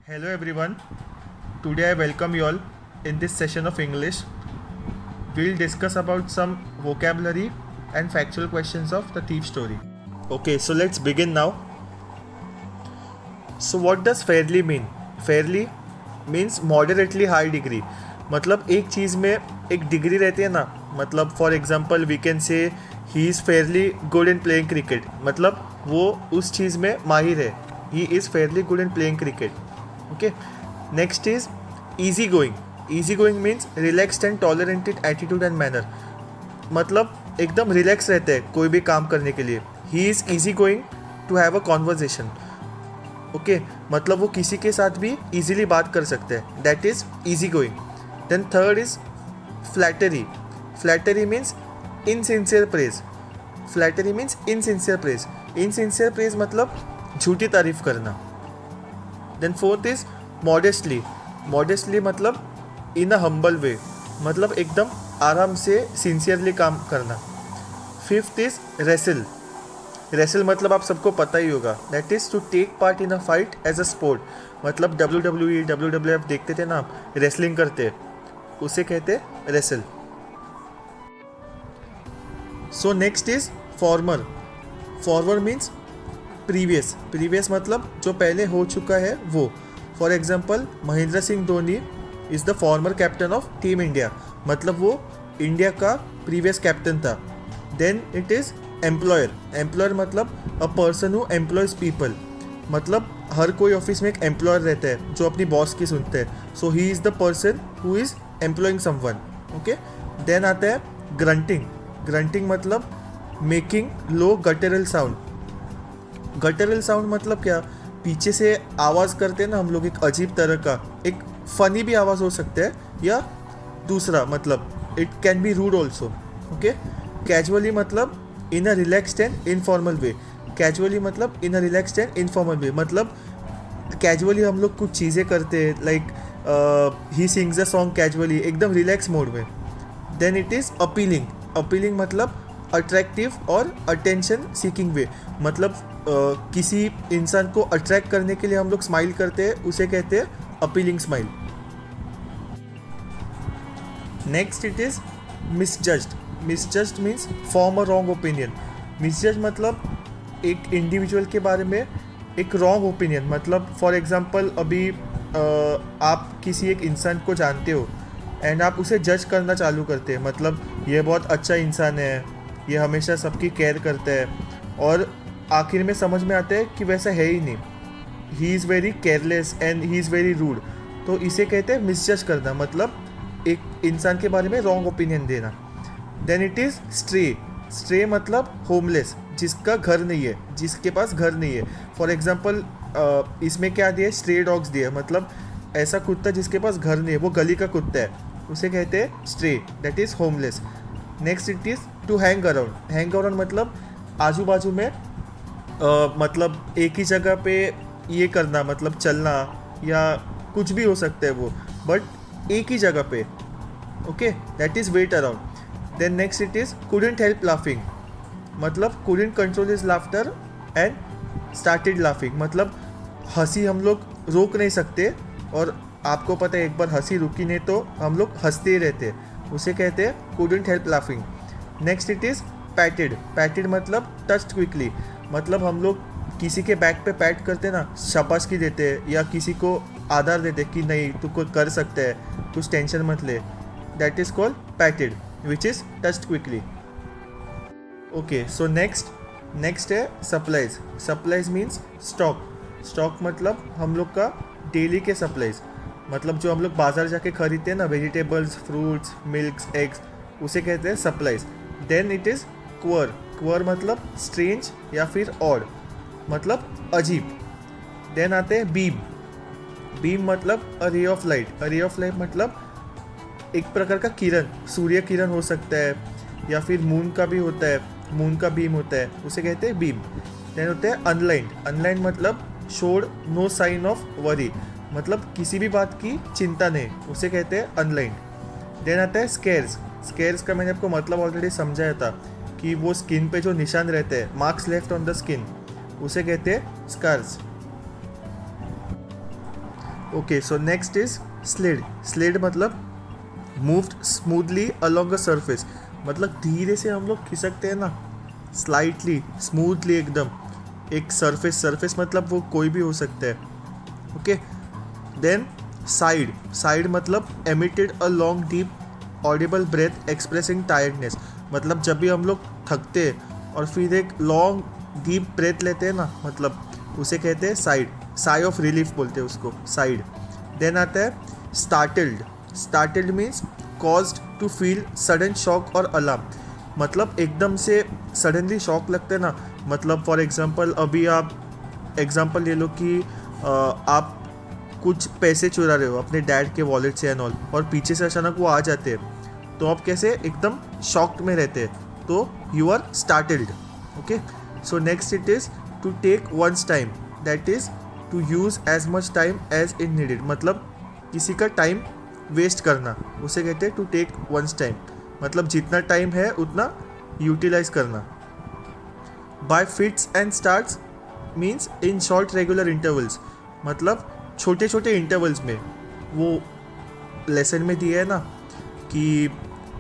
Hello everyone. Today I welcome you all in this session of English. We'll discuss about some vocabulary and factual questions of the thief story. Okay, so let's begin now. So what does fairly mean? Fairly means moderately high degree. मतलब एक चीज़ में एक degree रहती है ना, मतलब for example we can say he is fairly good in playing cricket, मतलब वो उस चीज़ में माहिर है. He is fairly good in playing cricket. Okay, next is easygoing. Easygoing means relaxed and tolerated attitude and manner. मतलब एकदम relax रहते हैं कोई भी काम करने के लिए. He is easygoing to have a conversation. Okay, मतलब वो किसी के साथ भी easily बात कर सकते हैं. That is easygoing. Then third is flattery. Flattery means insincere praise. Flattery means insincere praise. Insincere praise मतलब झूठी तारीफ करना. Then fourth is modestly. Modestly मतलब इन अ हम्बल वे, मतलब एकदम आराम से सिंसियरली काम करना. Fifth is wrestle. रेसल मतलब आप सबको पता ही होगा, that is to take part in a fight as a sport. मतलब WWF देखते थे ना आप, रेसलिंग करते, उसे कहते wrestle. So next is former. Former means previous. Previous मतलब जो पहले हो चुका है वो. For example Mahendra Singh Dhoni is the former captain of team India, मतलब वो इंडिया का प्रीवियस कैप्टन था. Then it is employer. Employer मतलब a person who employs people, मतलब हर कोई ऑफिस में एक एम्प्लॉयर रहता है जो अपनी बॉस की सुनते हैं. So he is the person who is employing someone. Okay, then आता है ग्रंटिंग. ग्रंटिंग मतलब making low guttural sound. Guttural sound मतलब क्या, पीछे से आवाज़ करते हैं ना हम लोग एक अजीब तरह का, एक फ़नी भी आवाज़ हो सकता है, या दूसरा मतलब it can be rude also. Okay, casually मतलब in a relaxed and informal way. Casually मतलब in a relaxed and informal way, मतलब कैजुअली हम लोग कुछ चीज़ें करते हैं, like he sings a song casually, एकदम रिलैक्स मोड में. Then it is appealing. Appealing मतलब अट्रैक्टिव और अटेंशन सीकिंग वे, मतलब किसी इंसान को अट्रैक्ट करने के लिए हम लोग स्माइल करते हैं, उसे कहते हैं appealing smile. Next it is misjudged. Misjudged means form a wrong opinion. Misjudge मतलब एक इंडिविजुअल के बारे में एक रॉन्ग ओपिनियन, मतलब फॉर एग्जांपल अभी आप किसी एक इंसान को जानते हो एंड आप उसे जज करना चालू करते हैं, मतलब ये बहुत अच्छा इंसान है, ये हमेशा सबकी केयर करता है, और आखिर में समझ में आता है कि वैसा है ही नहीं, he is very careless and he is very rude. तो इसे कहते हैं मिसजज करना, मतलब एक इंसान के बारे में रॉन्ग ओपिनियन देना. Then it is stray. Stray मतलब होमलेस, जिसका घर नहीं है, जिसके पास घर नहीं है. फॉर एग्जांपल इसमें क्या दिया, स्ट्रे डॉग्स दिया, मतलब ऐसा कुत्ता जिसके पास घर नहीं है, वो गली का कुत्ता है, उसे कहते हैं stray, that is homeless. Next it is to hang around. Hang around मतलब आजू बाजू में मतलब एक ही जगह पे ये करना, मतलब चलना या कुछ भी हो सकता है वो, बट एक ही जगह पे. Okay, that is wait around. Then next it is couldn't help laughing. मतलब couldn't control his laughter and started laughing, मतलब हंसी हम लोग रोक नहीं सकते, और आपको पता है एक बार हंसी रुकी नहीं तो हम लोग हंसते ही रहते, उसे कहते हैं couldn't help laughing. Next it is पैटेड. पैटेड मतलब टच्ड क्विकली, मतलब हम लोग किसी के बैक पे पैट करते ना, शाबाशी देते हैं या किसी को आधार देते कि नहीं तू को कर सकते हैं, कुछ टेंशन मत ले, that is called patted, which is touched quickly. Okay, so next है supplies. Supplies means stock. Stock मतलब हम लोग का डेली के सप्लाइज, मतलब जो हम लोग बाजार जाके खरीदते हैं ना, वेजिटेबल्स, फ्रूट्स, मिल्क्स, एग्स, उसे कहते हैं सप्लाइज. देन इट इज़ क्वर. क्वर मतलब स्ट्रेंज या फिर ऑड, मतलब अजीब. देन आते हैं बीम. बीम मतलब अ ray of light. A ray of light मतलब एक प्रकार का किरण, सूर्य किरण हो सकता है या फिर मून का भी होता है, मून का बीम होता है, उसे कहते हैं बीम. देन होता है अनलाइंड. अनलाइंड मतलब showed no sign of worry, मतलब किसी भी बात की चिंता नहीं, उसे कहते हैं अनलाइंड. देन आता है स्केर्स. स्केर्स का मैंने आपको मतलब ऑलरेडी समझाया था कि वो स्किन पे जो निशान रहते हैं, marks left on the skin, उसे कहते हैं scars. Okay, so next is slid. Slid मतलब moved smoothly along a surface, मतलब धीरे से हम लोग खिसकते हैं ना, स्लाइटली स्मूथली एकदम एक सरफेस मतलब वो कोई भी हो सकता है. Okay, then sighed. साइड मतलब emitted a long deep audible breath expressing tiredness, मतलब जब भी हम लोग थकते हैं और फिर एक लॉन्ग डीप ब्रेथ लेते हैं ना, मतलब उसे कहते हैं साइड. साई ऑफ रिलीफ बोलते हैं उसको, साइड. देन आता है startled. Startled means caused to feel sudden shock और अलार्म, मतलब एकदम से सडनली शॉक लगता है ना. मतलब फॉर एग्जांपल अभी आप एग्जांपल ले लो कि आप कुछ पैसे चुरा रहे हो अपने डैड के वॉलेट से एंड ऑल, और पीछे से अचानक वो आ जाते हैं, तो आप कैसे एकदम शॉक्ड में रहते हैं, तो you are startled. Okay, so next it is to take one's time, that is to use as much time as in needed, मतलब किसी का टाइम वेस्ट करना, उसे कहते हैं टू टेक वंस टाइम, मतलब जितना टाइम है उतना यूटिलाइज करना. Bye fits and starts means in short regular intervals, मतलब छोटे छोटे इंटरवल्स में. वो लेसन में दिया है ना कि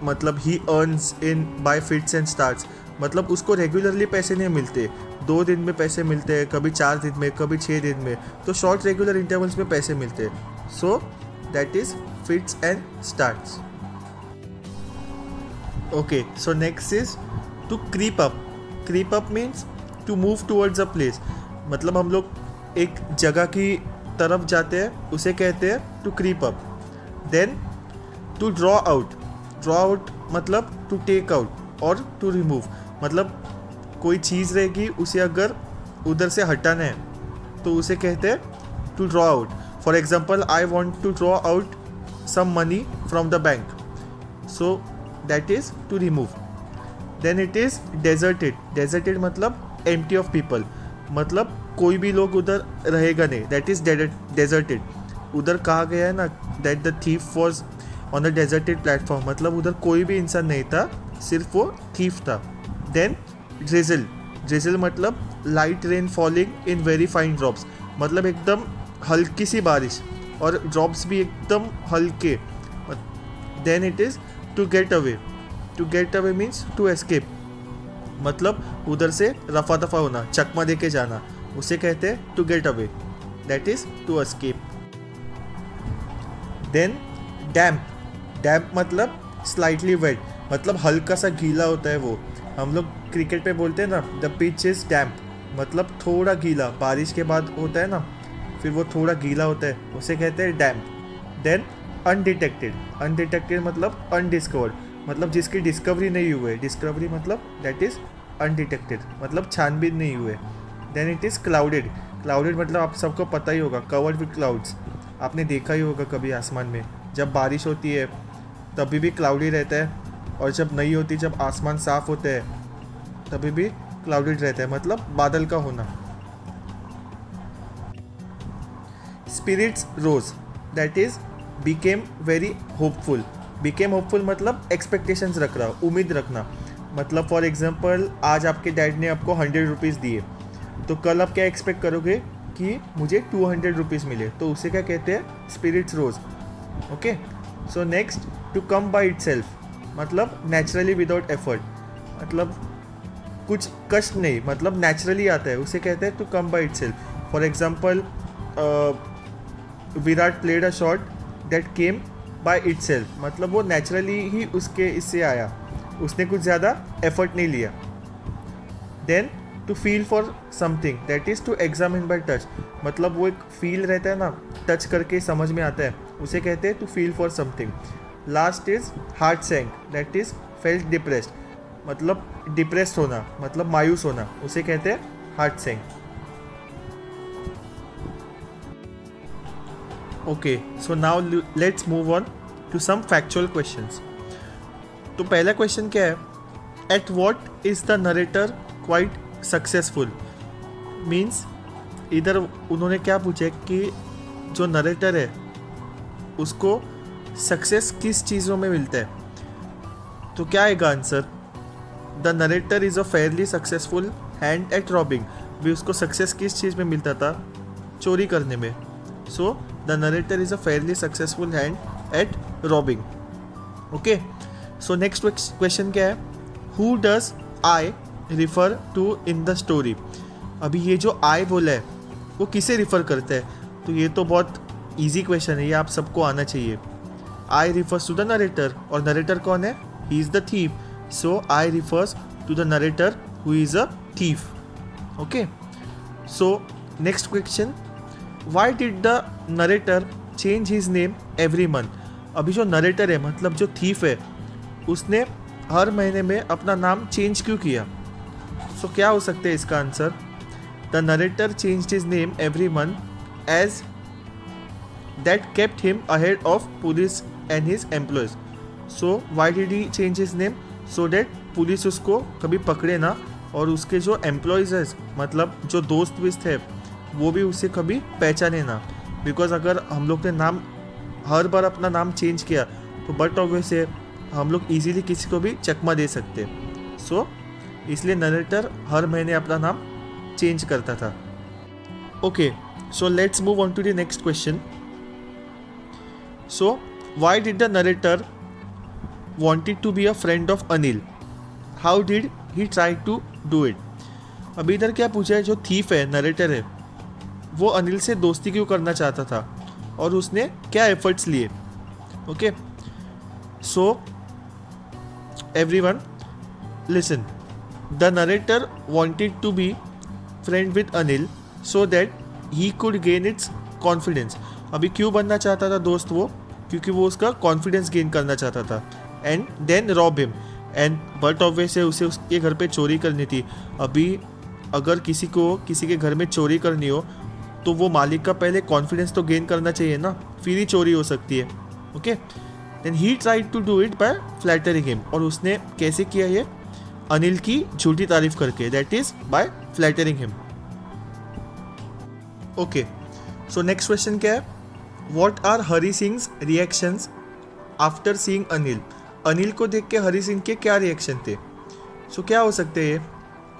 मतलब ही earns in by fits and starts, मतलब उसको रेगुलरली पैसे नहीं मिलते, 2 दिन में पैसे मिलते हैं, कभी 4 दिन में, कभी 6 दिन में, तो शॉर्ट रेगुलर इंटरवल्स में पैसे मिलते हैं. So that is fits and starts. Okay, so next is to creep up. Creep up means to move towards a place, मतलब हम लोग एक जगह की तरफ जाते हैं, उसे कहते हैं to creep up. Then to draw out. Draw out मतलब टू टेक आउट और टू रिमूव, मतलब कोई चीज़ रहेगी उसे अगर उधर से हटाना है तो उसे कहते हैं to draw out. For example I want to draw out some money from the bank, so that is to remove. Then it is deserted. Deserted मतलब एम्प्टी ऑफ पीपल, मतलब कोई भी लोग उधर रहेगा नहीं, दैट इज़ डेजर्टेड. उधर कहा गया है ना that the thief was on a deserted platform, मतलब उधर कोई भी इंसान नहीं था, सिर्फ वो थीफ था. Then drizzle. ड्रिजल मतलब light rain falling in very fine drops, मतलब एकदम हल्की सी बारिश और ड्रॉप्स भी एकदम हल्के. Then it is to get away. To get away means to escape, मतलब उधर से रफा दफा होना, चकमा दे के जाना, उसे कहते हैं to get away, that is to escape. Then damp. Damp मतलब स्लाइटली वेट, मतलब हल्का सा गीला होता है वो. हम लोग क्रिकेट पे बोलते हैं ना द पिच इज़ डैम्प, मतलब थोड़ा गीला, बारिश के बाद होता है ना फिर वो थोड़ा गीला होता है, उसे कहते हैं डैम्प. Then undetected. अनडिटेक्टेड मतलब अनडिस्कवर्ड, मतलब जिसकी डिस्कवरी नहीं हुई. डिस्कवरी मतलब दैट इज़ अनडिटेक्टेड, मतलब छानबीन नहीं हुए. Then it is clouded. Clouded मतलब आप सबको पता ही होगा, कवर्ड विथ क्लाउड्स. आपने देखा ही होगा कभी आसमान में जब बारिश होती है तभी भी क्लाउडी रहता है, और जब नहीं होती, जब आसमान साफ होता है तभी भी क्लाउडेड रहता है, मतलब बादल का होना. Spirits rose, that is became very hopeful. Became hopeful मतलब एक्सपेक्टेशंस रख रहा, उम्मीद रखना. मतलब फॉर एग्जांपल आज आपके डैड ने आपको 100 रुपीज़ दिए, तो कल आप क्या एक्सपेक्ट करोगे कि मुझे 200 रुपीज़ मिले, तो उसे क्या कहते हैं spirits rose. Okay, so next to come by itself, मतलब नेचुरली विदाउट एफर्ट, मतलब कुछ कष्ट नहीं, मतलब नेचुरली आता है, उसे कहते हैं to come by itself. For example Virat played a shot that came by itself, मतलब वो नेचुरली ही उसके इससे आया, उसने कुछ ज़्यादा एफर्ट नहीं लिया. Then to feel for something, that is to examine by touch, मतलब वो एक फील रहता है ना, टच करके समझ में आता है, उसे कहते हैं to feel for something. Last is heart sank, that is felt depressed, मतलब डिप्रेस्ड होना, मतलब मायूस होना, उसे कहते हैं heart sank. Okay, so now let's move on to some factual questions. तो पहला क्वेश्चन क्या है, at what is the narrator quite successful. Means इधर उन्होंने क्या पूछा कि जो नरेटर है उसको सक्सेस किस चीज़ों में मिलता है, तो क्या आएगा answer, the narrator is a fairly successful hand at robbing. भी उसको सक्सेस किस चीज़ में मिलता था, चोरी करने में. So the narrator is a fairly successful hand at robbing. Okay, so next question क्या है, who does I refer to in the story. अभी ये जो आई बोला है वो किसे रिफ़र करता है, तो ये तो बहुत ईजी क्वेश्चन है, ये आप सबको आना चाहिए. I refers to the narrator, और नरेटर कौन है, he is the thief. So I refers to the narrator who is a thief. Okay, so next question, why did the narrator change his name every month. अभी जो narrator है मतलब जो thief है उसने हर महीने में अपना नाम चेंज क्यों किया. सो क्या हो सकता है इसका answer, the narrator changed his name every month as that kept him ahead of police and his employees. So why did he change his name, so that police उसको कभी पकड़े ना, और उसके जो एम्प्लॉयज़ है मतलब जो दोस्त विस्त है वो भी उसे कभी पहचाने ना. बिकॉज अगर हम लोग ने नाम हर बार अपना नाम चेंज किया तो बट ऑब्वियस है हम लोग इजीली किसी को भी चकमा दे सकते. सो इसलिए नरेटर हर महीने अपना नाम चेंज करता था. Okay, so let's move on to the next question. So why did the narrator wanted to be a friend of Anil, how did he try to do it. अभी इधर क्या पूछा है, जो थीफ है नरेटर है वो अनिल से दोस्ती क्यों करना चाहता था और उसने क्या एफर्ट्स लिए. Okay, so everyone listen, the narrator wanted to be friend with Anil so that he could gain its confidence. अभी क्यों बनना चाहता था दोस्त वो, क्योंकि वो उसका कॉन्फिडेंस गेन करना चाहता था. And then rob him, and but obvious है उसे उसके घर पे चोरी करनी थी. अभी अगर किसी को किसी के घर में चोरी करनी हो तो वो मालिक का पहले कॉन्फिडेंस तो गेन करना चाहिए ना, फिर ही चोरी हो सकती है. Okay, then he tried to do it by flattering him, और उसने कैसे किया ये, अनिल की झूठी तारीफ करके, that is by flattering him. Okay, so next question क्या है, what are Hari Singh's reactions after seeing Anil. Anil को देख के हरी सिंह के क्या रिएक्शन थे. सो क्या हो सकते हैं,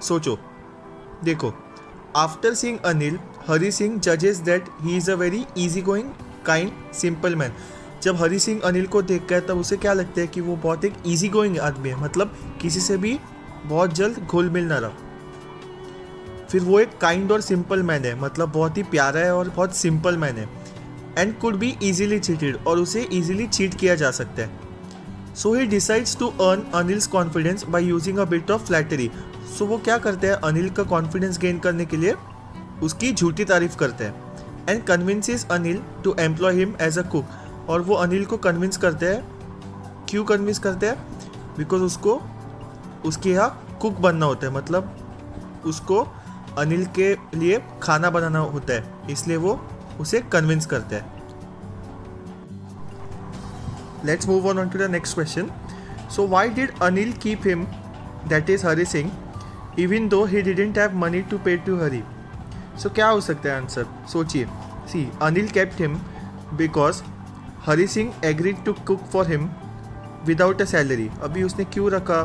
सोचो. देखो, आफ्टर सीइंग अनिल हरी सिंह जजेस that he is a very easy going kind simple man. जब हरी सिंह अनिल को देखता है तब उसे क्या लगता है कि वो बहुत एक इजी गोइंग आदमी है, मतलब किसी से भी बहुत जल्द घुल मिल ना रहा. फिर वो एक काइंड और सिंपल मैन है, मतलब बहुत ही प्यारा है और बहुत सिंपल मैन है. And could be easily cheated, और उसे ईजिली चीट किया जा सकता है. So he decides to earn Anil's confidence by using a bit of flattery. So वो क्या करते हैं, अनिल का कॉन्फिडेंस गेन करने के लिए उसकी झूठी तारीफ करते हैं. And convinces Anil to employ him as a cook, और वो अनिल को कन्विंस करते हैं. क्यों कन्विंस करते हैं, बिकॉज उसको उसके यहाँ कुक बनना होता है, मतलब उसको अनिल के लिए खाना बनाना होता है, इसलिए वो उसे कन्विंस करते हैं. Let's move on to the next question. So why did Anil keep him, that is Hari Singh, even though he didn't have money to pay to Hari. So क्या हो सकता है आंसर, सोचिए. See, Anil kept him because Hari Singh agreed to cook for him without a salary. अभी उसने क्यों रखा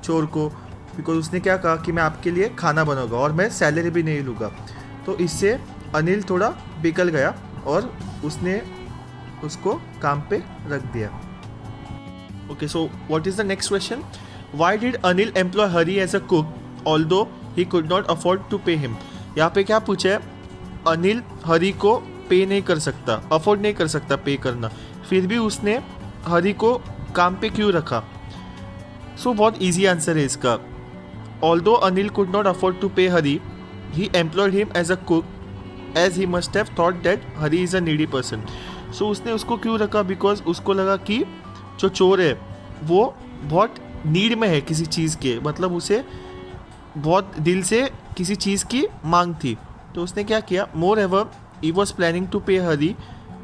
चोर को, बिकॉज उसने क्या कहा कि मैं आपके लिए खाना बनाऊंगा और मैं सैलरी भी नहीं लूँगा. तो इससे अनिल थोड़ा बिकल गया और उसने उसको काम पे रख दिया. Okay, so what is the next question, why did Anil employ Hari as a cook although he could not afford to pay him. यहाँ पे क्या पूछा है, अनिल हरी को पे नहीं कर सकता, अफोर्ड नहीं कर सकता पे करना, फिर भी उसने हरी को काम पे क्यों रखा. सो बहुत ईजी आंसर है इसका. Although Anil could not afford to pay Hari, he employed him as a cook as he must have thought that Hari is a needy person. So उसने उसको क्यों रखा, बिकॉज उसको लगा कि जो चोर है वो बहुत नीड में है किसी चीज़ के, मतलब उसे बहुत दिल से किसी चीज़ की मांग थी. तो उसने क्या किया, moreover he was planning to pay Hari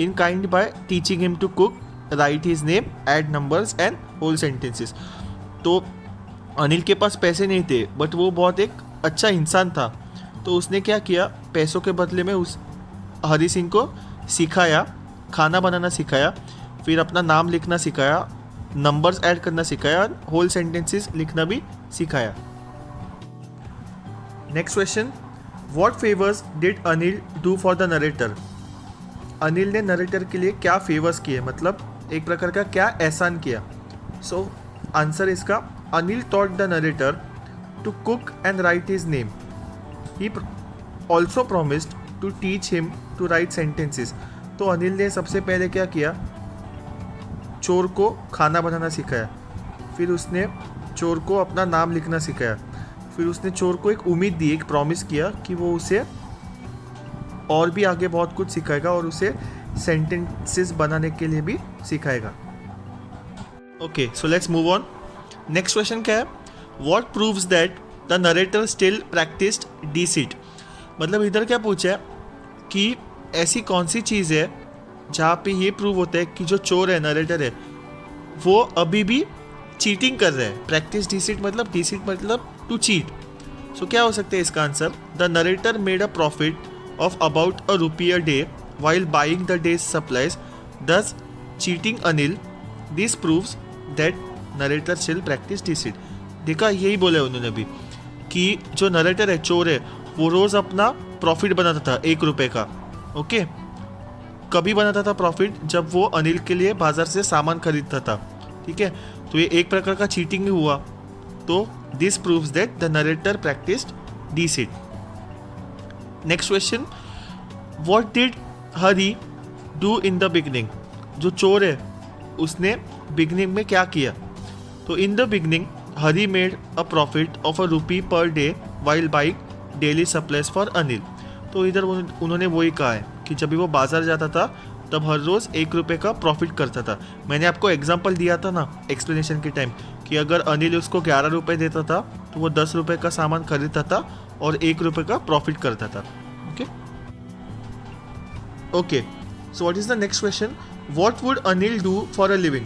in kind by teaching him to cook, write his name, add numbers and whole sentences. तो अनिल के पास पैसे नहीं थे बट वो बहुत एक अच्छा इंसान था, तो उसने क्या किया, पैसों के बदले में उस हरी सिंह को सिखाया, खाना बनाना सिखाया, फिर अपना नाम लिखना सिखाया, नंबर्स ऐड करना सिखाया, होल सेंटेंसेस लिखना भी सिखाया. Next question, what favours did Anil do for the narrator. Anil ने नरेटर के लिए क्या फेवर्स किए, मतलब एक प्रकार का क्या एहसान किया. सो आंसर इसका, Anil taught the narrator to cook and write his name. He also promised to teach him to write sentences. तो अनिल ने सबसे पहले क्या किया, चोर को खाना बनाना सिखाया, फिर उसने चोर को अपना नाम लिखना सिखाया, फिर उसने चोर को एक उम्मीद दी, एक प्रॉमिस किया कि वो उसे और भी आगे बहुत कुछ सिखाएगा और उसे सेंटेंसेस बनाने के लिए भी सिखाएगा. Okay, so let's move on. Next question क्या है, what proves that the narrator still practised deceit. मतलब इधर क्या पूछा है कि ऐसी कौन सी चीज़ है जहाँ पे ये प्रूव होता है कि जो चोर है, नरेटर है, वो अभी भी चीटिंग कर रहा है. प्रैक्टिस डीसीट मतलब टू चीट. सो क्या हो सकता है इसका answer, the narrator made a profit of about ₹1 a day while buying the day's supplies, thus cheating Anil. This proves that narrator still practice deceit. देखा, यही बोला है उन्होंने भी कि जो नरेटर है, चोर है, वो रोज़ अपना प्रॉफिट बनाता था ₹1 का. ओके, कभी बनाता था प्रॉफिट, जब वो अनिल के लिए बाजार से सामान खरीदता था. ठीक है, तो ये एक प्रकार का चीटिंग ही हुआ. तो this proves that the narrator practised deceit. Next question, what did Hari do in the beginning. जो चोर है उसने बिगनिंग में क्या किया. तो इन the beginning Hari made a profit of ₹1 per day while buying daily supplies for Anil. तो इधर उन्होंने वही कहा है कि जब भी वो बाजार जाता था तब हर रोज़ ₹1 का प्रॉफिट करता था. मैंने आपको एग्जांपल दिया था ना एक्सप्लेनेशन के टाइम कि अगर अनिल उसको ₹11 देता था तो वो ₹10 का सामान खरीदता था और ₹1 का प्रॉफिट करता था. Okay, so what is the next question, what would Anil do for a living.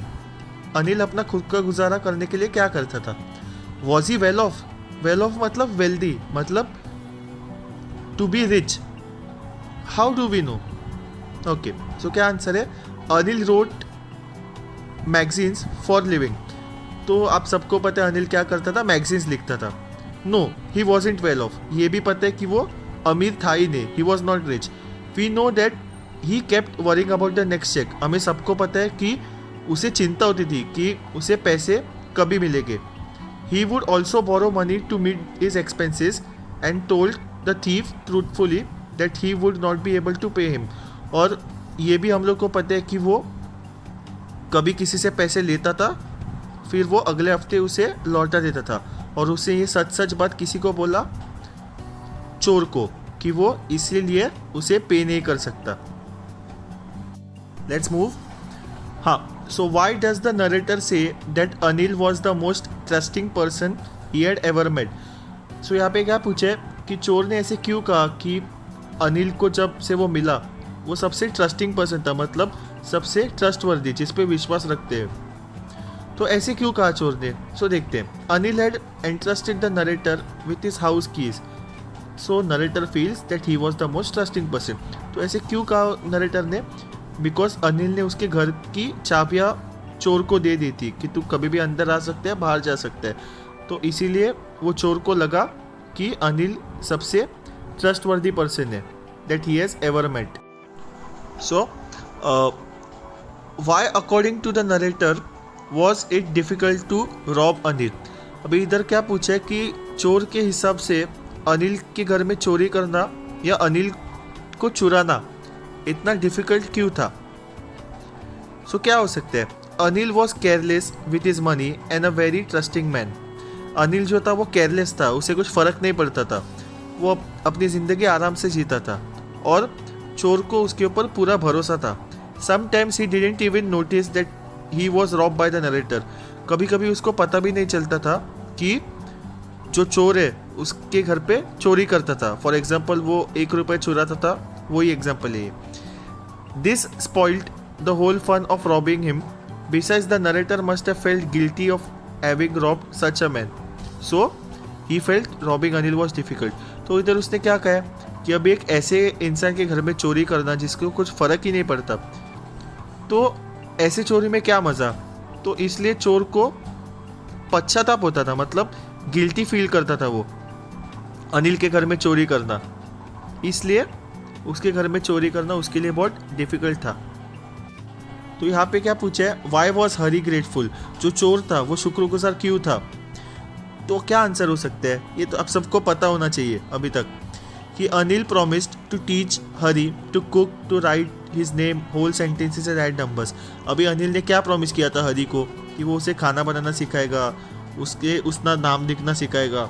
Anil अपना खुद का गुजारा करने के लिए क्या करता था. Was he well off. Well off मतलब वेल्दी, मतलब to be rich. How do we know. Okay, so क्या आंसर है, Anil wrote magazines for living. तो आप सबको पता है अनिल क्या करता था, मैगजीन्स लिखता था. No, he wasn't well off. ये भी पता है कि वो अमीर था ही नहीं, he was not rich. We know that he kept worrying about the next cheque. हमें सबको पता है कि उसे चिंता होती थी कि उसे पैसे कभी मिलेंगे. He would also borrow money to meet his expenses and told the thief truthfully that he would not be able to pay him. और ये भी हम लोग को पता है कि वो कभी किसी से पैसे लेता था, फिर वो अगले हफ्ते उसे लौटा देता था. और उसे ये सच बात किसी को बोला, चोर को, कि वो इसीलिए उसे पे नहीं कर सकता. Let's move. हाँ, so why does the narrator say that Anil was the most trusting person he had ever met. So यहाँ पे क्या पूछे कि चोर ने ऐसे क्यों कहा कि अनिल को जब से वो मिला वो सबसे ट्रस्टिंग पर्सन था, मतलब सबसे ट्रस्टवर्दी, जिस पे विश्वास रखते हैं. तो ऐसे क्यों कहा चोर ने. सो देखते हैं. Anil had entrusted the narrator with his house keys. So narrator feels that he was the most trusting person. तो ऐसे क्यों कहा नरेटर ने, बिकॉज अनिल ने उसके घर की चाबियाँ चोर को दे दी थी कि तू कभी भी अंदर आ सकता है, बाहर जा सकता है. तो इसीलिए वो चोर को लगा कि अनिल सबसे ट्रस्टवर्दी पर्सन है that he has ever met. So why according to the narrator was it difficult to rob Anil. अभी इधर क्या पूछा है कि चोर के हिसाब से अनिल के घर में चोरी करना या अनिल को चुराना इतना डिफ़िकल्ट क्यों था. सो क्या हो सकता है, Anil was careless with his money and a very trusting man. Anil जो था वो केयरलेस था, उसे कुछ फ़र्क नहीं पड़ता था, वो अपनी ज़िंदगी आराम से जीता था और चोर को उसके ऊपर पूरा भरोसा था. Sometimes he didn't even notice that he was rob by the narrator. कभी कभी उसको पता भी नहीं चलता था कि जो चोर है उसके घर पे चोरी करता था. फॉर एग्जाम्पल वो ₹1 चुराता था, वही एग्जाम्पल है ये. This spoiled the whole fun of robbing him. Besides the narrator must have felt guilty of having robbed such a man. So he felt robbing Anil was difficult. तो इधर उसने क्या कहा कि अब एक ऐसे इंसान के घर में चोरी करना जिसको कुछ फ़र्क ही नहीं पड़ता, तो ऐसे चोरी में क्या मज़ा. तो इसलिए चोर को पश्चाताप होता था, मतलब गिल्टी फील करता था वो अनिल के घर में चोरी करना. इसलिए उसके घर में चोरी करना उसके लिए बहुत डिफ़िकल्ट था। तो यहाँ पे क्या पूछा है, वाई वॉज हरी ग्रेटफुल, जो चोर था वो शुक्रगुजार क्यों था। तो क्या आंसर हो सकता है, ये तो आप सबको पता होना चाहिए अभी तक, कि Anil promised to teach Hari to cook, to write his name, whole sentences and add numbers. अभी अनिल ने क्या प्रॉमिस किया था हरी को, कि वो उसे खाना बनाना सिखाएगा, उसका नाम लिखना सिखाएगा,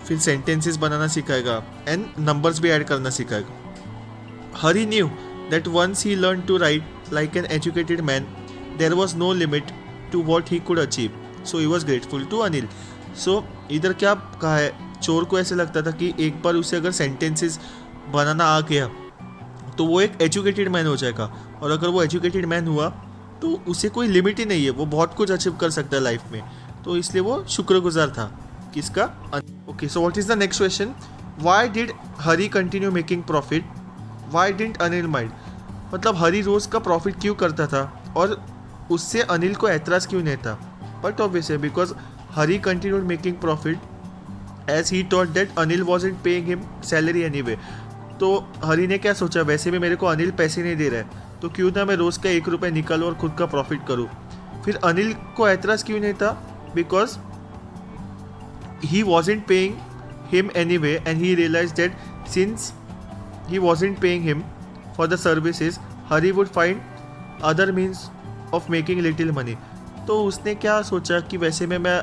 फिर सेंटेंसेस बनाना सिखाएगा एंड नंबर्स भी ऐड करना सिखाएगा। Hari knew that once he learn to write like an educated man there was no limit to what he could achieve, so he was grateful to Anil. So इधर क्या कहा है, चोर को ऐसे लगता था कि एक बार उसे अगर सेंटेंसेस बनाना आ गया तो वो एक एजुकेटेड मैन हो जाएगा, और अगर वो एजुकेटेड मैन हुआ तो उसे कोई लिमिट ही नहीं है, वो बहुत कुछ अचीव कर सकता है लाइफ में। तो इसलिए वो शुक्रगुजार था किसका। Okay, so what is the next question, why did Hari continue making profit, why didn't Anil mind. मतलब हरी रोज का प्रॉफिट क्यों करता था और उससे अनिल को ऐतराज क्यों नहीं था। But obviously because Hari continued making profit as he thought that Anil wasn't paying him salary anyway. तो हरी ने क्या सोचा, वैसे भी मेरे को अनिल पैसे नहीं दे रहा है, तो क्यों ना मैं रोज़ का 1 रुपये निकालूँ और खुद का प्रॉफिट करूँ। फिर अनिल को ऐतराज़ क्यों नहीं था, because he wasn't paying him anyway and he realise that since he wasn't paying him for the services Hari would find other means of making little money. तो उसने क्या सोचा कि वैसे में मैं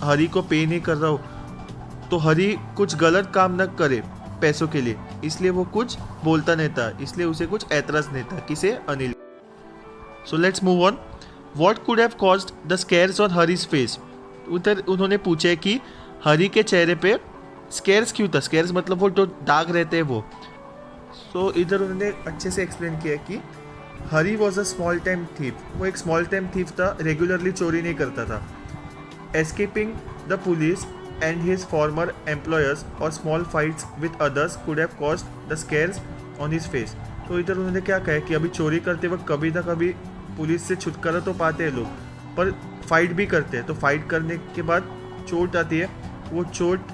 हरी को पे नहीं कर रहा हूँ, तो हरी कुछ गलत काम न करे पैसों के लिए, इसलिए वो कुछ बोलता नहीं था, इसलिए उसे कुछ ऐतराज नहीं था, किसे, Anil. So let's move on, what could have caused the scares on Hari's face. उधर उन्होंने पूछा है कि हरी के चेहरे पे स्केयर्स क्यों था, स्केयर्स मतलब वो जो दाग रहते हैं वो। सो इधर उन्होंने अच्छे से एक्सप्लेन किया कि Hari was a small time thief, वो एक स्मॉल टाइम थीफ था, रेगुलरली चोरी नहीं करता था। Escaping the police and his former employers or small fights with others could have caused the scares on his face। तो इधर उन्होंने क्या कहा कि अभी चोरी करते वक्त कभी ना कभी पुलिस से छुटकारा तो पाते हैं लोग, पर फाइट भी करते हैं, तो फाइट करने के बाद चोट आती है, वो चोट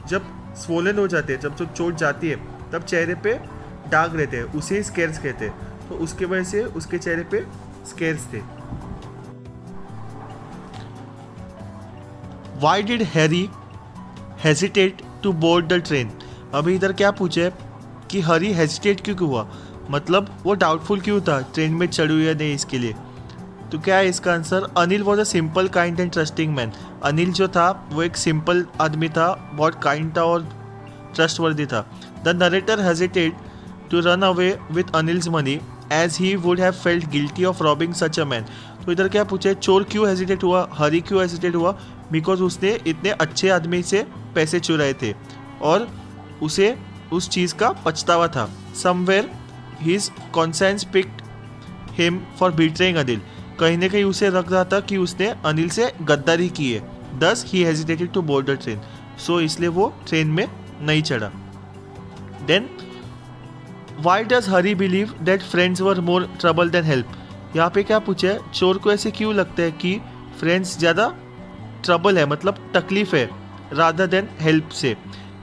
जब स्वोलन हो जाती है, जब चोट जाती है तब चेहरे पे दाग रहते हैं, उसे स्केर्स कहते हैं। तो उसके वजह से उसके चेहरे पे स्केर्स थे। Why did Harry hesitate to board the train? अभी इधर क्या पूछे कि हरी हेजिटेट क्यों हुआ, मतलब वो डाउटफुल क्यों था ट्रेन में चढ़ू या नहीं इसके लिए। तो क्या है इसका answer, Anil was a simple kind and trusting man. Anil जो था वो एक सिंपल आदमी था, बहुत काइंड था और ट्रस्टवर्दी था। The narrator hesitate to run away with Anil's money as he would have felt guilty of robbing such a man. तो इधर क्या पूछे, चोर क्यों हेजिटेट हुआ, हरी क्यों हेजिटेट हुआ, बिकॉज उसने इतने अच्छे आदमी से पैसे चुराए थे और उसे उस चीज़ का पछतावा था। Somewhere his conscience picked him for betraying Anil, कहीं ना कहीं उसे लग रहा था कि उसने अनिल से गद्दारी की है। Thus he hesitated to board the train, so इसलिए वो ट्रेन में नहीं चढ़ा। Then why does Hari believe that friends were more trouble than help. यहाँ पे क्या पूछा है, चोर को ऐसे क्यों लगता है कि फ्रेंड्स ज़्यादा ट्रबल है, मतलब तकलीफ है, रादर देन हेल्प से,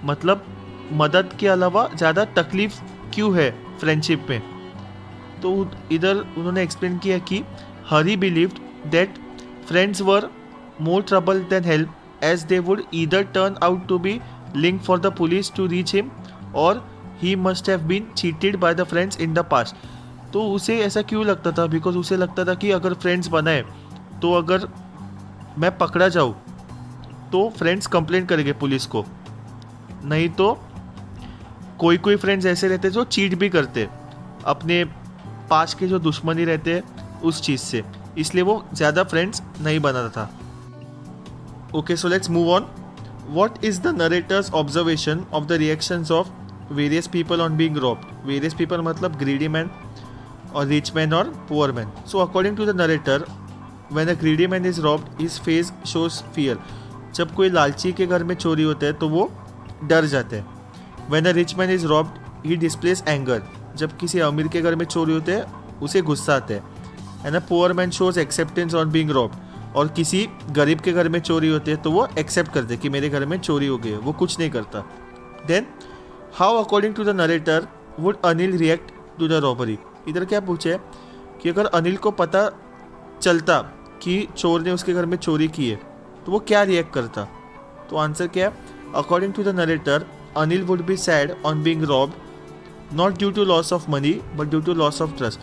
मतलब मदद के अलावा ज़्यादा तकलीफ क्यों है फ्रेंडशिप में। तो इधर उन्होंने एक्सप्लेन किया कि Hari believed that friends were more trouble than help as they would either turn out to be link for the police to reach him और he must have been cheated by the friends in the past. तो उसे ऐसा क्यों लगता था, because उसे लगता था कि अगर फ्रेंड्स बनाए तो अगर मैं पकड़ा जाऊँ तो फ्रेंड्स कंप्लेन करेंगे पुलिस को, नहीं तो कोई फ्रेंड्स ऐसे रहते जो चीट भी करते अपने पास के जो दुश्मनी रहते हैं उस चीज़ से, इसलिए वो ज़्यादा फ्रेंड्स नहीं बनाता था। Okay, so let's move on. What is the narrator's observation of the reactions of various people on being robbed. Various people मतलब ग्रीडी मैन और रिच मैन और poor man. So according to the narrator, when a greedy man is robbed his face shows fear. जब कोई लालची के घर में चोरी होता है तो वो डर जाते हैं। When a rich man is robbed he displace anger. जब किसी अमीर के घर में चोरी होते हैं उसे गुस्सा आता है। And a poor man shows acceptance on being robbed. और किसी गरीब के घर में चोरी होती है तो वो एक्सेप्ट करते कि मेरे घर में चोरी हो गई है, वो कुछ नहीं करता। Then how according to the narrator would Anil react to the robbery. इधर क्या पूछे है कि अगर अनिल को पता चलता कि चोर ने उसके घर में चोरी की है तो वो क्या रिएक्ट करता। तो आंसर क्या है, according to the narrator Anil would be sad on being robbed not due to loss of money but due to loss of trust.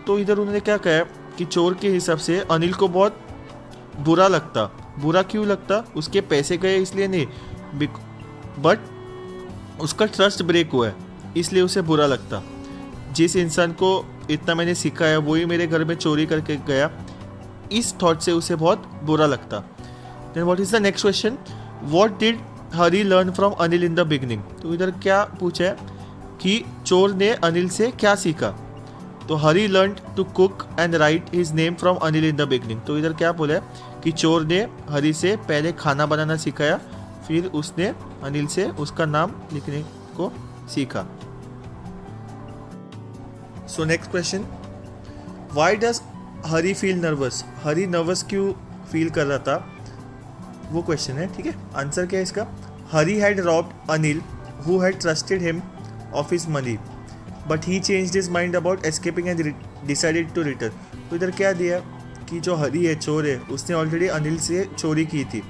तो इधर उन्होंने क्या कहा कि चोर के हिसाब से अनिल को बहुत बुरा लगता। बुरा क्यों लगता, उसके पैसे गए इसलिए नहीं, बट उसका ट्रस्ट ब्रेक हुआ है इसलिए उसे बुरा लगता। जिस इंसान को इतना मैंने सिखाया वही मेरे घर में चोरी करके गया, इस थॉट से उसे बहुत बुरा लगता। Then what is the next question, what did Hari learn from Anil in the beginning. तो इधर क्या पूछा है कि चोर ने अनिल से क्या सीखा। तो Hari learn to cook and write his name from Anil in the beginning. तो इधर क्या बोला है कि चोर ने हरी से पहले खाना बनाना सिखाया, फिर उसने अनिल से उसका नाम लिखने को सीखा। सो next question, why does Hari feel nervous. Hari nervous क्यों फील कर रहा था, वो क्वेश्चन है, ठीक है। आंसर क्या है इसका, Hari had robbed Anil who had trusted him of his money but he changed his mind about escaping and decided to return. तो इधर क्या दिया कि जो हरी है, चोर है, उसने ऑलरेडी अनिल से चोरी की थी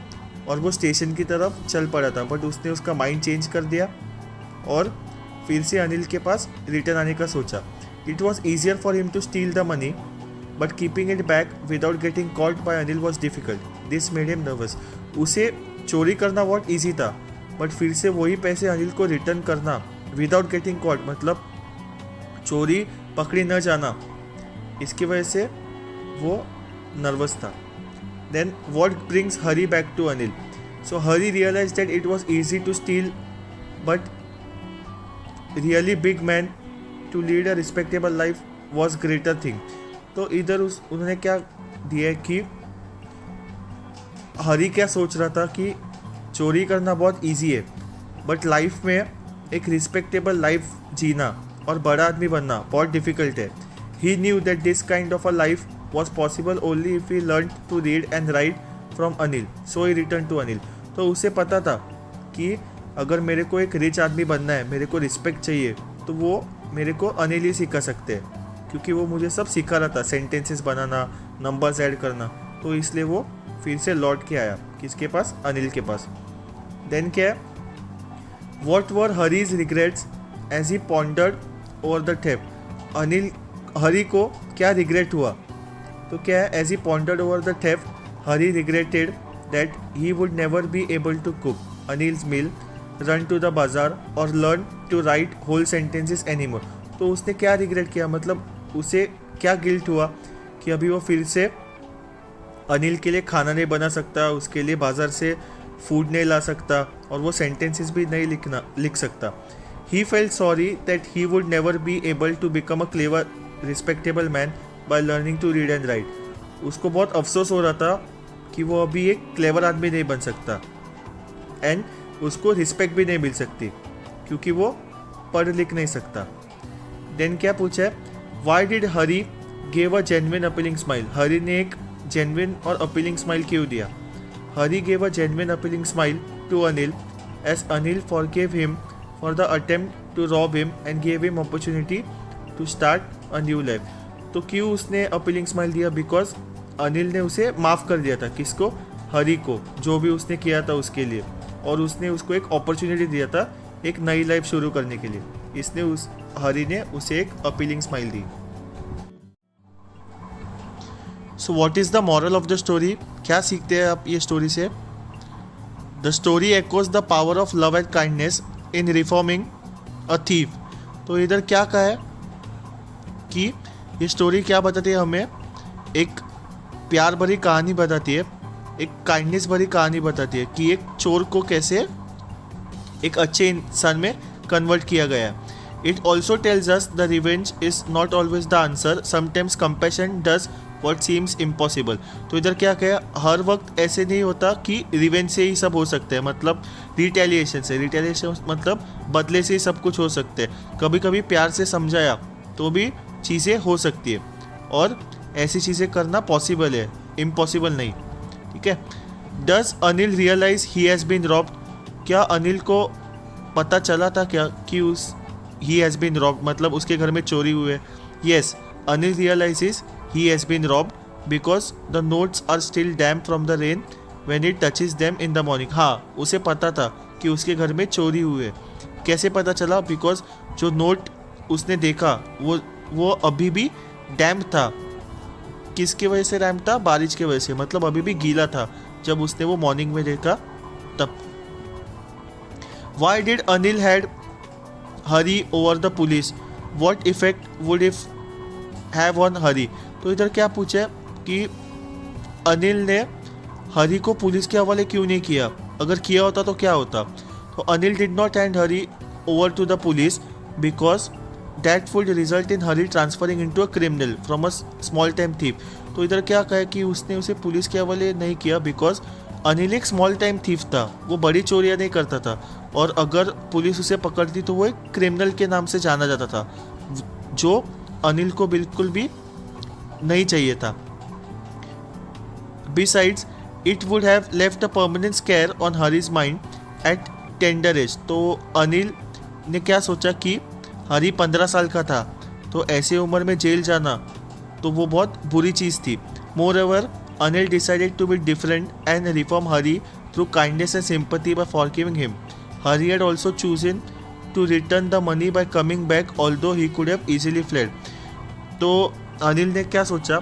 और वो स्टेशन की तरफ चल पड़ा था, बट उसने उसका माइंड चेंज कर दिया और फिर से अनिल के पास रिटर्न आने का सोचा। It was easier for him to steal the money but keeping it back without getting called by Anil was difficult, this made him nervous. उसे चोरी करना बहुत ईजी था, बट फिर से वही पैसे अनिल को रिटर्न करना विदाउट गेटिंग कॉल्ड, मतलब चोरी पकड़ी न जाना, इसकी वजह से वो नर्वस था। Then what brings Hari back to Anil? So Hari realized that it was easy to steal, but really big man to lead a respectable life was greater thing. तो इधर उन्होंने क्या दिया है कि हरी क्या सोच रहा था कि चोरी करना बहुत इजी है, बट लाइफ में एक रिस्पेक्टेबल लाइफ जीना और बड़ा आदमी बनना बहुत डिफिकल्ट है। He knew that this kind of a life was possible only if he learned to read and write from Anil, so he returned to Anil. तो उसे पता था कि अगर मेरे को एक रिच आदमी बनना है, मेरे को रिस्पेक्ट चाहिए, तो वो मेरे को अनिल ही सिखा सकते हैं, क्योंकि वो मुझे सब सिखा रहा था, सेंटेंसेस बनाना, नंबर्स ऐड करना। तो इसलिए वो फिर से लौट के आया किसके पास, अनिल के पास। देन क्या है, what were Hari's regrets as he pondered over the theft. Hari को क्या रिग्रेट हुआ, तो क्या है, as he pondered over the theft Hari regretted that he would never be able to cook Anil's meal, run to the bazaar और learn to write whole sentences anymore. तो उसने क्या रिग्रेट किया, मतलब उसे क्या गिल्ट हुआ कि अभी वो फिर से अनिल के लिए खाना नहीं बना सकता, उसके लिए बाजार से फूड नहीं ला सकता और वो सेंटेंसेस भी नहीं लिख सकता। He felt sorry that he would never be able to become a clever respectable man by learning to read and write. उसको बहुत अफसोस हो रहा था कि वो अभी एक क्लेवर आदमी नहीं बन सकता एंड उसको रिस्पेक्ट भी नहीं मिल सकती क्योंकि वो पढ़ लिख नहीं सकता। देन क्या पूछा है, why did Hari gave a genuine appealing smile. Hari ने एक जेन्युइन और अपीलिंग स्माइल क्यों दिया। Hari gave a genuine appealing smile to Anil as Anil forgive him for the attempt to rob him and gave him opportunity to start a new life. तो क्यों उसने appealing smile दिया, because Anil ने उसे माफ़ कर दिया था, किसको, हरी को, जो भी उसने किया था उसके लिए, और उसने उसको एक अपॉर्चुनिटी दिया था एक नई लाइफ शुरू करने के लिए, इसने हरी ने उसे एक अपीलिंग स्माइल दी। So what is the moral of the story, क्या सीखते हैं आप ये स्टोरी से। The story echoes the power of love and kindness in reforming a thief. तो इधर क्या कहा है कि ये स्टोरी क्या बताती है, हमें एक प्यार भरी कहानी बताती है, एक काइंडनेस भरी कहानी बताती है कि एक चोर को कैसे एक अच्छे इंसान में कन्वर्ट किया गया है। It also tells us the revenge is not always the answer, sometimes compassion does what seems impossible. तो इधर क्या कहा, हर वक्त ऐसे नहीं होता कि रिवेंज से ही सब हो सकते हैं, मतलब रिटेलिएशन से, रिटेलिएशन मतलब बदले से ही सब कुछ हो सकते हैं। कभी कभी प्यार से समझाया तो भी चीज़ें हो सकती है और ऐसी चीज़ें करना पॉसिबल है, इम्पॉसिबल नहीं, ठीक है। Does Anil realise he has been robbed. क्या अनिल को पता चला था क्या कि ही हैज़ बीन रॉब्ड मतलब उसके घर में चोरी हुई है. Yes, Anil realises he has been robbed because the notes are still damp from the rain when it touches them in the morning. हाँ, उसे पता था कि उसके घर में चोरी हुई है. कैसे पता चला? बिकॉज जो नोट उसने देखा वो अभी भी डैम्प था. किसकी वजह से डैम्प था? बारिश की वजह से, मतलब अभी भी गीला था जब उसने वो मॉर्निंग में देखा तब. Why did Anil had Hari over the police? What effect would if have on Hari? तो इधर क्या पूछा है कि अनिल ने हरी को पुलिस के हवाले क्यों नहीं किया, अगर किया होता तो क्या होता. तो Anil did not hand Hari over to the police because that would result in Hari transferring into a criminal from a small time thief. तो इधर क्या कहा कि उसने उसे पुलिस के हवाले नहीं किया बिकॉज अनिल एक स्मॉल टाइम थीफ था, वो बड़ी चोरियाँ नहीं करता था, और अगर पुलिस उसे पकड़ती तो वो एक क्रिमिनल के नाम से जाना जाता था, जो अनिल को बिल्कुल भी नहीं चाहिए था. Besides, it would have left a permanent scare on Hari's mind at tender age. तो अनिल ने क्या सोचा कि हरी 15 साल का था, तो ऐसे उम्र में जेल जाना तो वो बहुत बुरी चीज़ थी. Moreover, Anil decided to be different and reform Hari through kindness and sympathy by forgiving him. Hari had also chosen to return the money by coming back, although he could have easily fled. तो अनिल ने क्या सोचा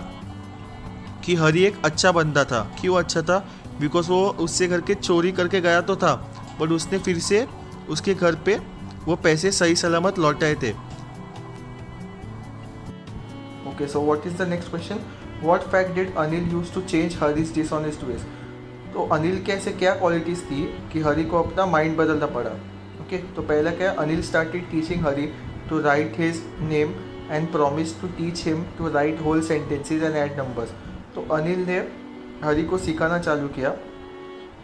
कि हरी एक अच्छा बंदा था. क्यों अच्छा था? बिकॉज वो उससे घर के चोरी करके गया तो था, बट उसने फिर से उसके घर पे वो पैसे सही सलामत लौटाए थे. Okay, so what is the next question? What fact did Anil use to change Hari's dishonest ways? तो अनिल के ऐसे क्या क्वालिटीज़ थी कि हरी को अपना माइंड बदलना पड़ा. ओके, तो पहला क्या है, Anil started teaching Hari to write his name and promise to teach him to write whole sentences and add numbers. तो अनिल ने हरी को सिखाना चालू किया,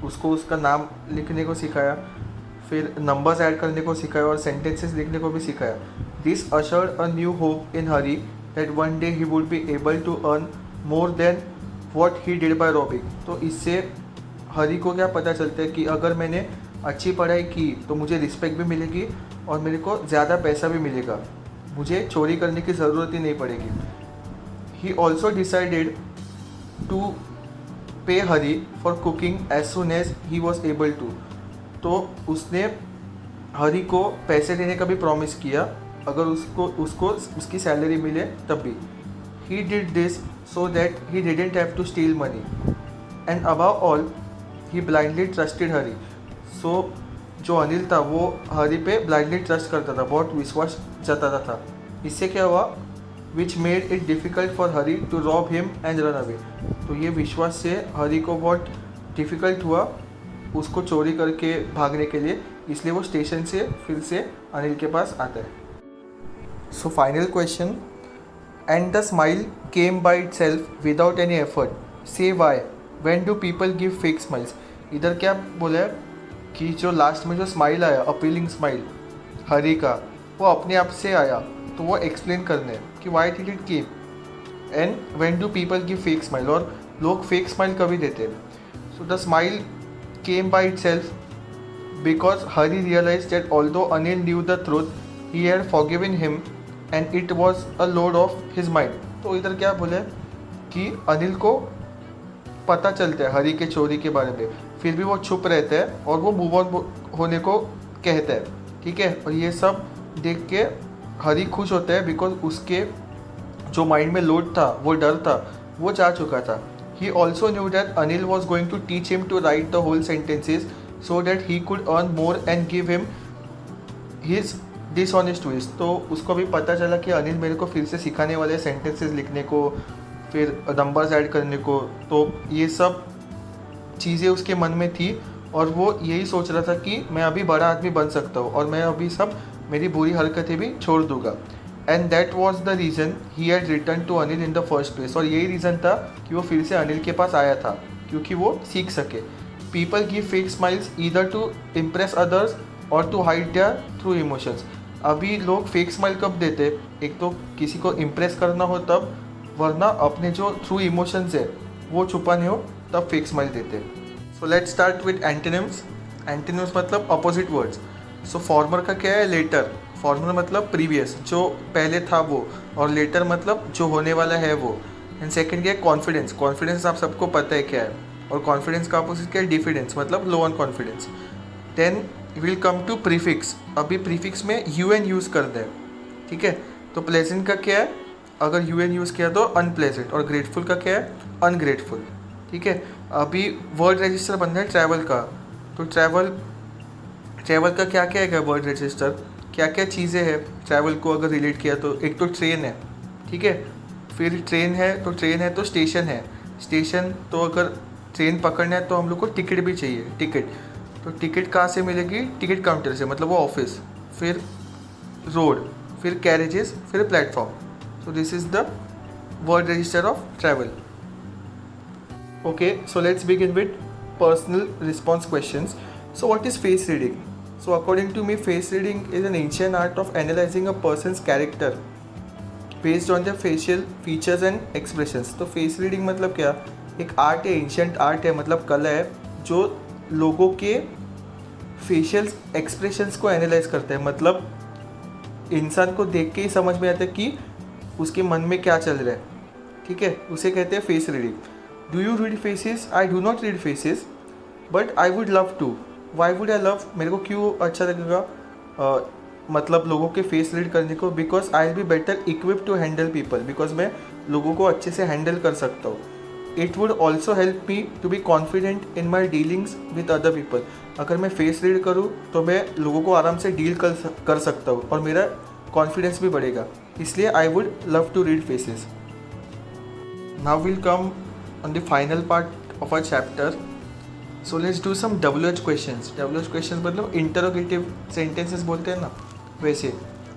उसको उसका नाम लिखने को सिखाया, फिर नंबर्स ऐड करने को सिखाया और सेंटेंसेस लिखने को भी सिखाया. This ushered a new hope in Hari that one day he would be able to earn more than what he did by robbing. तो इससे हरी को क्या पता चलता है कि अगर मैंने अच्छी पढ़ाई की तो मुझे रिस्पेक्ट भी मिलेगी और मेरे को ज़्यादा पैसा भी मिलेगा, मुझे चोरी करने की ज़रूरत ही नहीं पड़ेगी. He also decided to pay Hari for cooking as soon as he was able to. तो उसने हरी को पैसे देने का भी प्रॉमिस किया अगर उसको उसकी सैलरी मिले तब भी. He did this so that he didn't have to steal money and above all he blindly trusted Hari. So जो अनिल था वो हरी पे ब्लाइंडली ट्रस्ट करता था, बहुत विश्वास जताता था. इससे क्या हुआ? Which made it difficult for Hari to rob him and run away. तो ये विश्वास से हरी को बहुत डिफ़िकल्ट हुआ उसको चोरी करके भागने के लिए, इसलिए वो स्टेशन से फिर से अनिल के पास आता है. So final question, and the smile came by itself without any effort, say why, when do people give fake smiles? इधर क्या बोला है कि जो लास्ट में जो स्माइल आया, अपीलिंग स्माइल हरी का, वो अपने आप से आया. तो वो एक्सप्लेन करने कि why did it came and when do people give fake smile, और लोग फेक स्माइल कभी देते हैं. So the smile came by itself because Hari realise that although Anil knew the truth he had forgiven him and it was a load of his mind. तो इधर क्या बोले कि अनिल को पता चलता है हरी के चोरी के बारे में, फिर भी वो चुप रहता है और वो मूव ऑन होने को कहता है. ठीक है, और ये सब देख के हरी खुश होता है बिकॉज उसके जो माइंड में लोड था, वो डर था, वो जा चुका था. He also knew that Anil was going to teach him to write the whole sentences so that he could earn more and give him his dishonest ways. तो उसको भी पता चला कि अनिल मेरे को फिर से सिखाने वाले सेंटेंसेज लिखने को, फिर नंबर्स ऐड करने को. तो ये सब चीज़ें उसके मन में थी और वो यही सोच रहा था कि मैं अभी बड़ा आदमी बन सकता हूँ और मैं अभी सब मेरी बुरी हरकतें भी छोड़ दूंगा. And that was the reason he had return to Anil in the first place. और यही रीज़न था कि वो फिर से अनिल के पास आया था, क्योंकि वो सीख सके. People give fake smiles either to impress others और to hide their true emotions. अभी लोग फेक स्माइल कब देते? एक तो किसी को इम्प्रेस करना हो तब, वरना अपने जो ट्रू इमोशंस है वो छुपाने हो तब फेक स्माइल देते. So let's start with antonyms. Antonyms मतलब अपोजिट वर्ड्स. सो फॉर्मर का क्या है? लेटर. फॉर्मर मतलब प्रीवियस, जो पहले था वो, और लेटर मतलब जो होने वाला है वो। एंड सेकंड क्या है, कॉन्फिडेंस। कॉन्फिडेंस आप सबको पता है क्या है, और कॉन्फिडेंस का अपोजिट क्या है, डिफिडेंस मतलब low on confidence. Then will come to prefix. अभी प्रीफिक्स में यू एन यूज़ कर दें, ठीक है। तो प्लेजेंट का क्या है, अगर यू एन यूज़ किया तो अनप्लेजेंट, और ग्रेटफुल का क्या है, अनग्रेटफुल, ठीक है। अभी वर्ड रजिस्टर बन रहा है ट्रैवल का, तो ट्रैवल का क्या क्या है वर्ड रजिस्टर, क्या क्या चीज़ें हैं ट्रैवल को अगर रिलेट किया तो। एक तो ट्रेन है, ठीक है, फिर ट्रेन है तो स्टेशन है, स्टेशन तो अगर ट्रेन पकड़ना है तो हम लोग को टिकट भी चाहिए, टिकट, तो टिकट कहाँ से मिलेगी, टिकट काउंटर से, मतलब वो ऑफिस, फिर रोड, फिर कैरेजेस, फिर platform. So this is the word register of travel. Okay, so let's begin with personal response questions. So what is face reading? So according to me, face reading is an ancient art of analyzing a person's character based on their facial features and expressions. तो face reading मतलब क्या, एक art है, ancient art है, मतलब कला है जो लोगों के फेशियल एक्सप्रेशंस को एनालाइज करता है। मतलब इंसान को देख के ही समझ में आता है कि उसके मन में क्या चल रहा है, ठीक है, उसे कहते हैं face reading. Do you read faces? I do not read faces but I would love to. Why would I love, मेरे को क्यों अच्छा लगेगा मतलब लोगों के फेस रीड करने को, because I will be better equip to handle people, because मैं लोगों को अच्छे से हैंडल कर सकता हूँ. It would also help me to be confident in my dealings with other people. अगर मैं फेस रीड करूँ तो मैं लोगों को आराम से डील कर सकता हूँ और मेरा कॉन्फिडेंस भी बढ़ेगा, इसलिए I would love to read faces. Now will come on the final part of our chapter. So let's do some WH questions. WH questions मतलब इंटरोगेटिव सेंटेंसेस बोलते हैं ना, वैसे.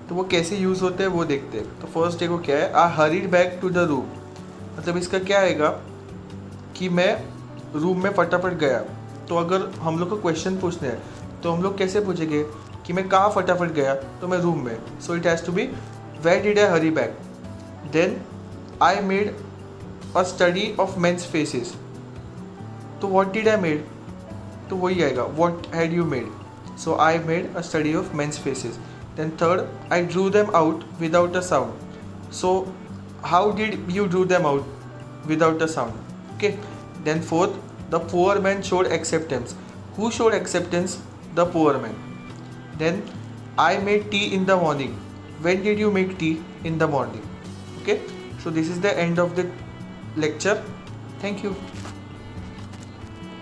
तो वो कैसे यूज़ होते हैं वो देखते हैं. तो फर्स्ट देखो क्या है, I hurried back to the room. मतलब इसका क्या आएगा कि मैं रूम में फटाफट गया. तो अगर हम लोग को क्वेश्चन पूछने हैं तो हम लोग कैसे पूछेंगे कि मैं कहाँ फटाफट गया, तो मैं रूम में. So it has to be where did I hurry back. Then I made a study of men's faces. तो व्हाट डिड आई मेड, तो वही आएगा what had you made. So I made a study of men's faces. Then third, I drew them out without a sound. So how did you drew them out without a sound. Okay. Then fourth, the poor man showed acceptance. Who showed acceptance, the poor man. Then I made tea in the morning. When did you make tea in the morning. Okay. So this is the end of the lecture. Thank you.